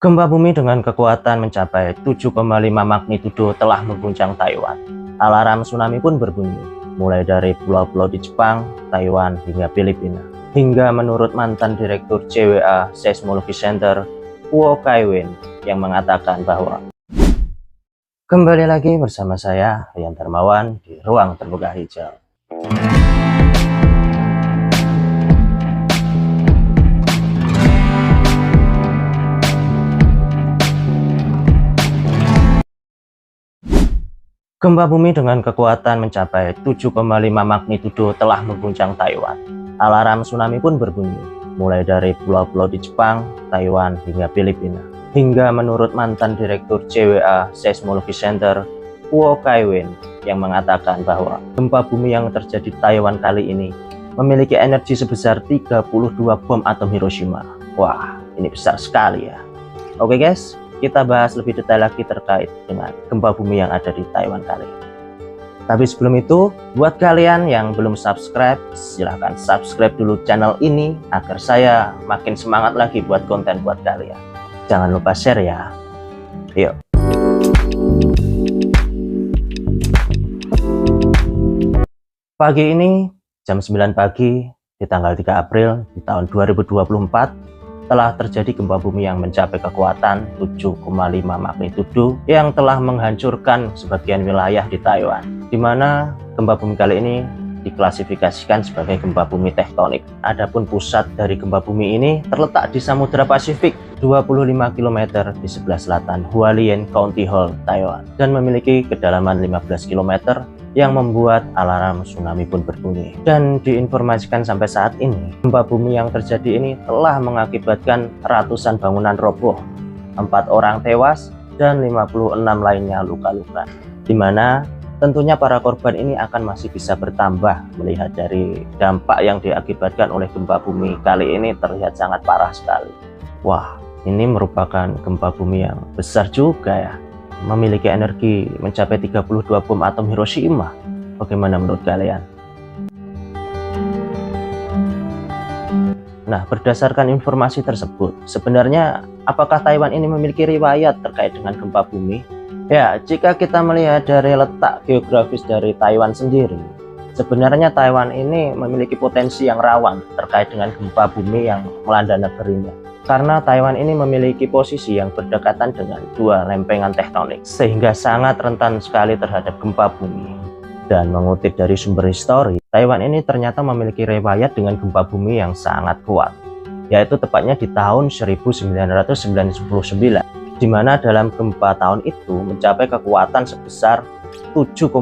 Gempa bumi dengan kekuatan mencapai 7,5 magnitudo telah mengguncang Taiwan. Alarm tsunami pun berbunyi, mulai dari pulau-pulau di Jepang, Taiwan, hingga Filipina. Hingga menurut mantan Direktur JWA Seismology Center, Kuo Kai-wen, yang mengatakan bahwa kembali lagi bersama saya, Rian Darmawan, di Ruang Terbuka Hijau. Gempa bumi dengan kekuatan mencapai 7,5 magnitudo telah mengguncang Taiwan. Alarm tsunami pun berbunyi, mulai dari pulau-pulau di Jepang, Taiwan, hingga Filipina. Hingga menurut mantan Direktur JWA Seismology Center, Kuo Kai-wen, yang mengatakan bahwa gempa bumi yang terjadi di Taiwan kali ini memiliki energi sebesar 32 bom atom Hiroshima. Wah, ini besar sekali ya. Oke guys, kita bahas lebih detail lagi terkait dengan gempa bumi yang ada di Taiwan kali ini. Tapi sebelum itu, buat kalian yang belum subscribe, silahkan subscribe dulu channel ini agar saya makin semangat lagi buat konten buat kalian. Jangan lupa share ya. Yuk. Pagi ini, jam 9 pagi, di tanggal 3 April di tahun 2024, telah terjadi gempa bumi yang mencapai kekuatan 7,5 magnitudo yang telah menghancurkan sebagian wilayah di Taiwan, di mana gempa bumi kali ini diklasifikasikan sebagai gempa bumi tektonik. Adapun pusat dari gempa bumi ini terletak di Samudra Pasifik 25 km di sebelah selatan Hualien County Hall, Taiwan, dan memiliki kedalaman 15 km yang membuat alarm tsunami pun berbunyi. Dan diinformasikan sampai saat ini, gempa bumi yang terjadi ini telah mengakibatkan ratusan bangunan roboh, 4 orang tewas, dan 56 lainnya luka-luka. Di mana tentunya para korban ini akan masih bisa bertambah melihat dari dampak yang diakibatkan oleh gempa bumi kali ini terlihat sangat parah sekali. Wah, ini merupakan gempa bumi yang besar juga ya. Memiliki energi mencapai 32 bom atom Hiroshima. Bagaimana menurut kalian? Nah, berdasarkan informasi tersebut, sebenarnya apakah Taiwan ini memiliki riwayat terkait dengan gempa bumi? Ya, jika kita melihat dari letak geografis dari Taiwan sendiri, sebenarnya Taiwan ini memiliki potensi yang rawan terkait dengan gempa bumi yang melanda negerinya. Karena Taiwan ini memiliki posisi yang berdekatan dengan 2 lempengan tektonik, sehingga sangat rentan sekali terhadap gempa bumi. Dan mengutip dari sumber histori, Taiwan ini ternyata memiliki riwayat dengan gempa bumi yang sangat kuat, yaitu tepatnya di tahun 1999, di mana dalam gempa tahun itu mencapai kekuatan sebesar 7,6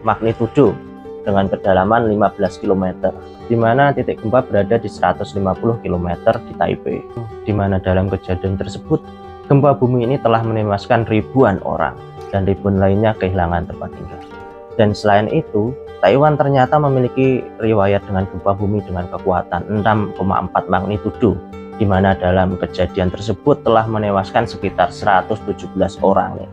magnitudo dengan kedalaman 15 km, di mana titik gempa berada di 150 km di Taipei, di mana dalam kejadian tersebut gempa bumi ini telah menewaskan ribuan orang dan ribuan lainnya kehilangan tempat tinggal. Dan selain itu, Taiwan ternyata memiliki riwayat dengan gempa bumi dengan kekuatan 6,4 magnitudo, di mana dalam kejadian tersebut telah menewaskan sekitar 117 orang nih.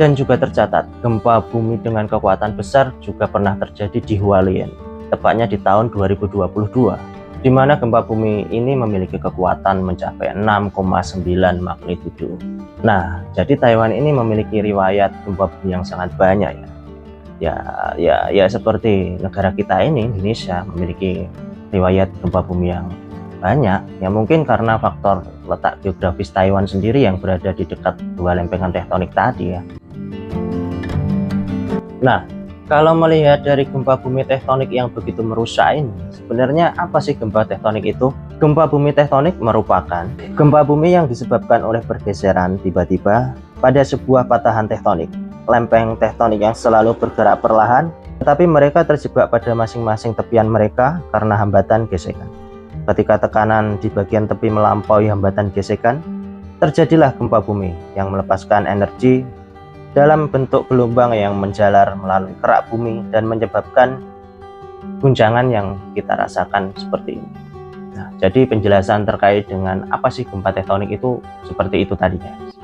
Dan juga tercatat gempa bumi dengan kekuatan besar juga pernah terjadi di Hualien, tepatnya di tahun 2022, di mana gempa bumi ini memiliki kekuatan mencapai 6,9 magnitudo. Nah, jadi Taiwan ini memiliki riwayat gempa bumi yang sangat banyak ya. Seperti negara kita ini, Indonesia, memiliki riwayat gempa bumi yang banyak. Ya mungkin karena faktor letak geografis Taiwan sendiri yang berada di dekat 2 lempengan tektonik tadi ya. Nah, kalau melihat dari gempa bumi tektonik yang begitu merusak ini, sebenarnya apa sih gempa tektonik itu? Gempa bumi tektonik merupakan gempa bumi yang disebabkan oleh pergeseran tiba-tiba pada sebuah patahan tektonik. Lempeng tektonik yang selalu bergerak perlahan, tetapi mereka terjebak pada masing-masing tepian mereka karena hambatan gesekan. Ketika tekanan di bagian tepi melampaui hambatan gesekan, terjadilah gempa bumi yang melepaskan energi dalam bentuk gelombang yang menjalar melalui kerak bumi dan menyebabkan guncangan yang kita rasakan seperti ini. Nah, jadi penjelasan terkait dengan apa sih gempa tektonik itu seperti itu tadi guys.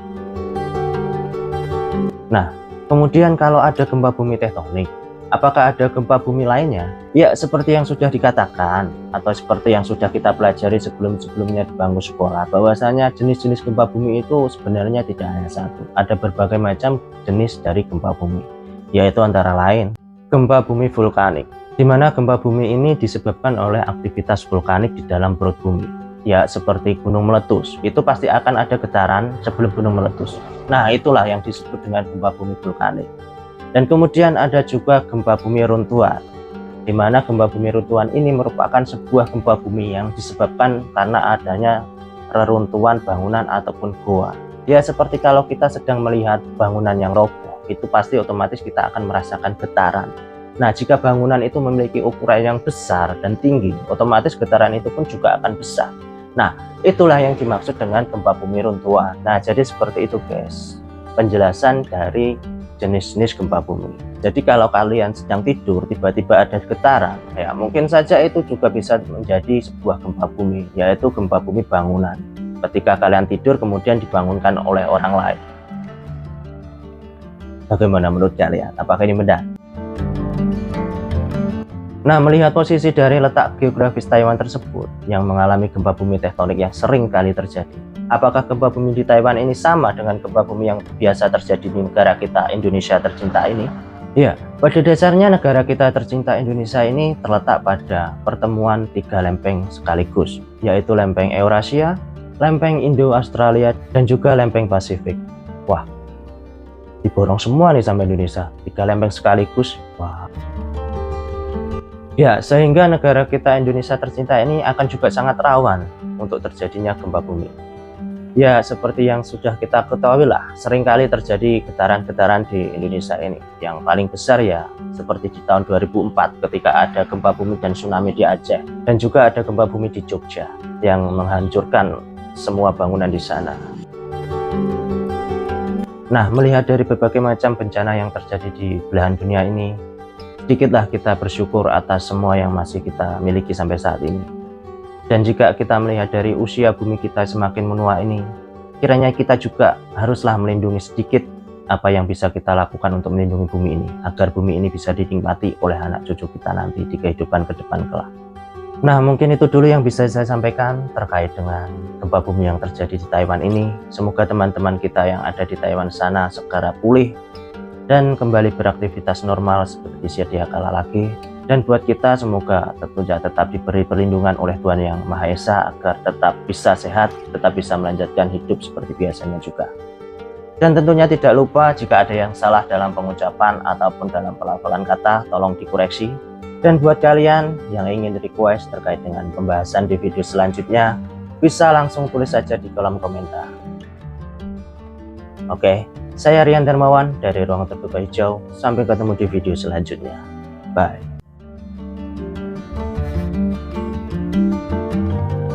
Nah, kemudian kalau ada gempa bumi tektonik, Apakah ada gempa bumi lainnya? Ya, seperti yang sudah dikatakan atau seperti yang sudah kita pelajari sebelum-sebelumnya di bangku sekolah, bahwasanya jenis-jenis gempa bumi itu sebenarnya tidak hanya satu. Ada berbagai macam jenis dari gempa bumi, yaitu antara lain gempa bumi vulkanik, di mana gempa bumi ini disebabkan oleh aktivitas vulkanik di dalam perut bumi. Ya, seperti gunung meletus, itu pasti akan ada getaran sebelum gunung meletus. Nah, itulah yang disebut dengan gempa bumi vulkanik. Dan kemudian ada juga gempa bumi runtuhan, di mana gempa bumi runtuhan ini merupakan sebuah gempa bumi yang disebabkan karena adanya reruntuhan bangunan ataupun goa. Ya, seperti kalau kita sedang melihat bangunan yang roboh, itu pasti otomatis kita akan merasakan getaran. Nah, jika bangunan itu memiliki ukuran yang besar dan tinggi, otomatis getaran itu pun juga akan besar. Nah, itulah yang dimaksud dengan gempa bumi runtuhan. Nah, jadi seperti itu guys, penjelasan dari jenis-jenis gempa bumi. Jadi kalau kalian sedang tidur tiba-tiba ada getaran, ya mungkin saja itu juga bisa menjadi sebuah gempa bumi, yaitu gempa bumi bangunan. Ketika kalian tidur kemudian dibangunkan oleh orang lain. Bagaimana menurut kalian? Apakah ini benar? Nah, melihat posisi dari letak geografis Taiwan tersebut yang mengalami gempa bumi tektonik yang sering kali terjadi, apakah gempa bumi di Taiwan ini sama dengan gempa bumi yang biasa terjadi di negara kita Indonesia tercinta ini? Ya, pada dasarnya negara kita tercinta Indonesia ini terletak pada pertemuan 3 lempeng sekaligus, yaitu lempeng Eurasia, lempeng Indo-Australia, dan juga lempeng Pasifik. Wah, diborong semua nih sama Indonesia, 3 lempeng sekaligus. Wah. Ya, sehingga negara kita Indonesia tercinta ini akan juga sangat rawan untuk terjadinya gempa bumi. Ya, seperti yang sudah kita ketahui lah, seringkali terjadi getaran-getaran di Indonesia ini. Yang paling besar ya, seperti di tahun 2004 ketika ada gempa bumi dan tsunami di Aceh. Dan juga ada gempa bumi di Jogja yang menghancurkan semua bangunan di sana. Nah, melihat dari berbagai macam bencana yang terjadi di belahan dunia ini, sedikitlah kita bersyukur atas semua yang masih kita miliki sampai saat ini. Dan jika kita melihat dari usia bumi kita semakin menua ini, kiranya kita juga haruslah melindungi sedikit apa yang bisa kita lakukan untuk melindungi bumi ini, agar bumi ini bisa dinikmati oleh anak cucu kita nanti di kehidupan ke depan kelak. Nah, mungkin itu dulu yang bisa saya sampaikan terkait dengan gempa bumi yang terjadi di Taiwan ini. Semoga teman-teman kita yang ada di Taiwan sana segera pulih dan kembali beraktivitas normal seperti sedia kala lagi. Dan buat kita semoga tentunya tetap diberi perlindungan oleh Tuhan Yang Maha Esa agar tetap bisa sehat, tetap bisa melanjutkan hidup seperti biasanya juga. Dan tentunya tidak lupa jika ada yang salah dalam pengucapan ataupun dalam pelafalan kata, tolong dikoreksi. Dan buat kalian yang ingin request terkait dengan pembahasan di video selanjutnya, bisa langsung tulis saja di kolom komentar. Oke. Saya Rian Darmawan dari Ruang Terbuka Hijau. Sampai ketemu di video selanjutnya. Bye.